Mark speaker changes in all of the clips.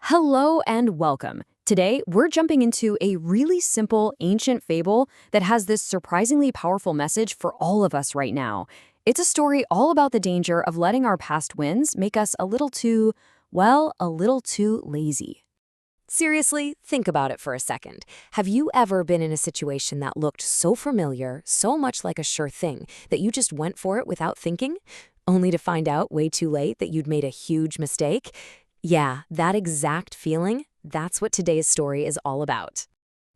Speaker 1: Hello and welcome. Today, we're jumping into a really simple ancient fable that has this surprisingly powerful message for all of us right now. It's a story all about the danger of letting our past wins make us a little too, well, a little too lazy. Seriously, think about it for a second. Have you ever been in a situation that looked so familiar, so much like a sure thing, that you just went for it without thinking, only to find out way too late that you'd made a huge mistake? Yeah, that exact feeling, that's what today's story is all about.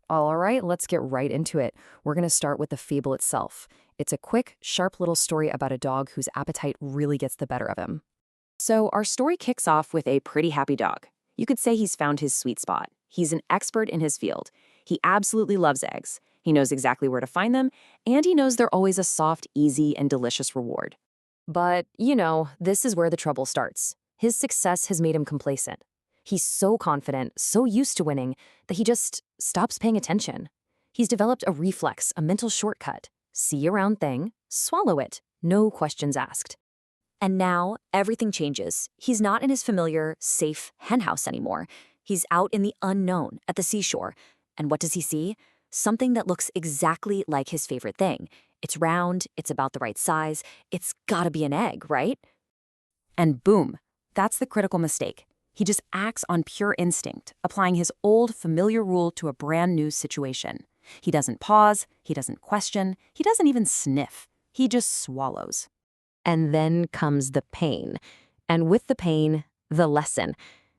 Speaker 1: All right, let's get right into it. We're going to start with the fable itself. It's a quick, sharp little story about a dog whose appetite really gets the better of him. So our story kicks off with a pretty happy dog. You could say he's found his sweet spot. He's an expert in his field. He absolutely loves eggs. He knows exactly where to find them, and he knows they're always a soft, easy, and delicious reward. But, this is where the trouble starts. His success has made him complacent. He's so confident, so used to winning, that he just stops paying attention. He's developed a reflex, a mental shortcut. See a round thing, swallow it, no questions asked. And now, everything changes. He's not in his familiar, safe henhouse anymore. He's out in the unknown, at the seashore. And what does he see? Something that looks exactly like his favorite thing. It's round, it's about the right size, it's gotta be an egg, right? And boom, that's the critical mistake. He just acts on pure instinct, applying his old familiar rule to a brand new situation. He doesn't pause, he doesn't question, he doesn't even sniff. He just swallows. And then comes the pain. And with the pain, the lesson.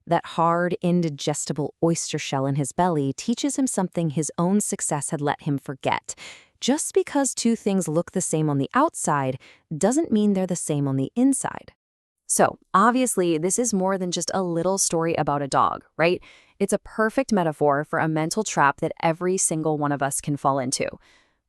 Speaker 1: That hard, indigestible oyster shell in his belly teaches him something his own success had let him forget. Just because two things look the same on the outside doesn't mean they're the same on the inside. So, obviously, this is more than just a little story about a dog, right? It's a perfect metaphor for a mental trap that every single one of us can fall into.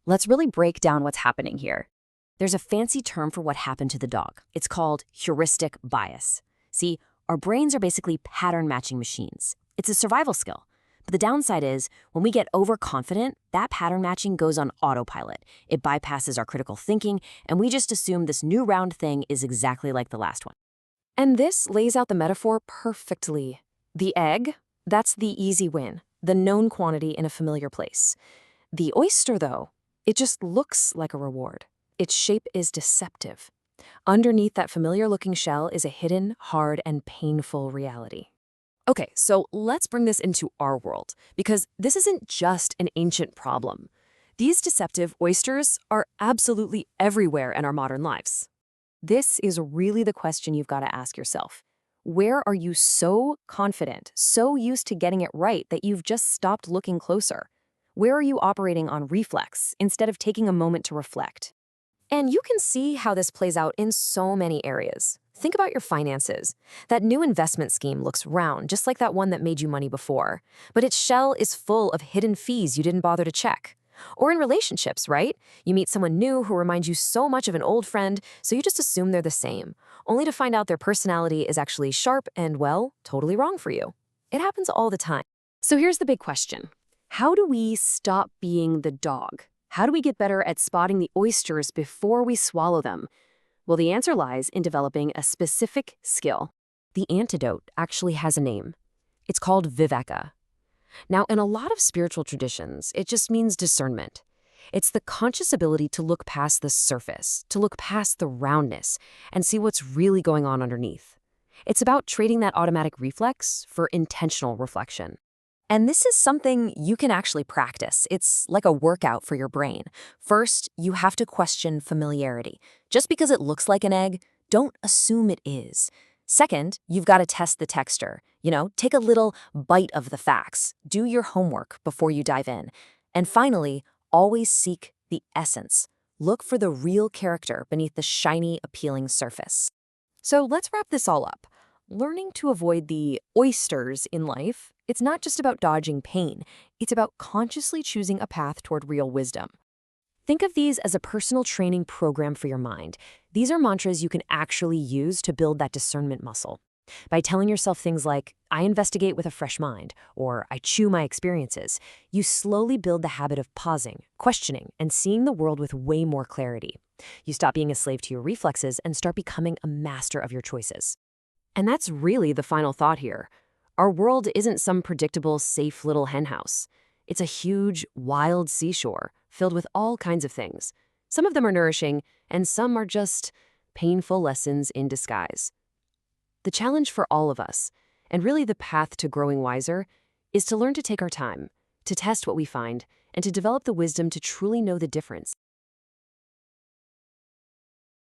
Speaker 1: Let's really break down what's happening here. There's a fancy term for what happened to the dog. It's called heuristic bias. See, our brains are basically pattern matching machines. It's a survival skill. But the downside is, when we get overconfident, that pattern matching goes on autopilot. It bypasses our critical thinking, and we just assume this new round thing is exactly like the last one. And this lays out the metaphor perfectly. The egg, that's the easy win, the known quantity in a familiar place. The oyster, though, it just looks like a reward. Its shape is deceptive. Underneath that familiar-looking shell is a hidden, hard, and painful reality. Okay, so let's bring this into our world, because this isn't just an ancient problem. These deceptive oysters are absolutely everywhere in our modern lives. This is really the question you've got to ask yourself. Where are you so confident, so used to getting it right that you've just stopped looking closer? Where are you operating on reflex instead of taking a moment to reflect? And you can see how this plays out in so many areas. Think about your finances. That new investment scheme looks round, just like that one that made you money before. But its shell is full of hidden fees you didn't bother to check. Or in relationships, right? You meet someone new who reminds you so much of an old friend, so you just assume they're the same, only to find out their personality is actually sharp and, well, totally wrong for you. It happens all the time. So here's the big question. How do we stop being the dog? How do we get better at spotting the oysters before we swallow them? Well, the answer lies in developing a specific skill. The antidote actually has a name. It's called Viveka. Now, in a lot of spiritual traditions, it just means discernment. It's the conscious ability to look past the surface, to look past the roundness, and see what's really going on underneath. It's about trading that automatic reflex for intentional reflection. And this is something you can actually practice. It's like a workout for your brain. First, you have to question familiarity. Just because it looks like an egg, don't assume it is. Second, you've got to test the texture. Take a little bite of the facts. Do your homework before you dive in. And finally, always seek the essence. Look for the real character beneath the shiny, appealing surface. So let's wrap this all up. Learning to avoid the oysters in life, it's not just about dodging pain. It's about consciously choosing a path toward real wisdom. Think of these as a personal training program for your mind. These are mantras you can actually use to build that discernment muscle. By telling yourself things like, I investigate with a fresh mind, or I chew my experiences, you slowly build the habit of pausing, questioning, and seeing the world with way more clarity. You stop being a slave to your reflexes and start becoming a master of your choices. And that's really the final thought here. Our world isn't some predictable, safe little henhouse. It's a huge, wild seashore filled with all kinds of things. Some of them are nourishing, and some are just painful lessons in disguise. The challenge for all of us, and really the path to growing wiser, is to learn to take our time, to test what we find, and to develop the wisdom to truly know the difference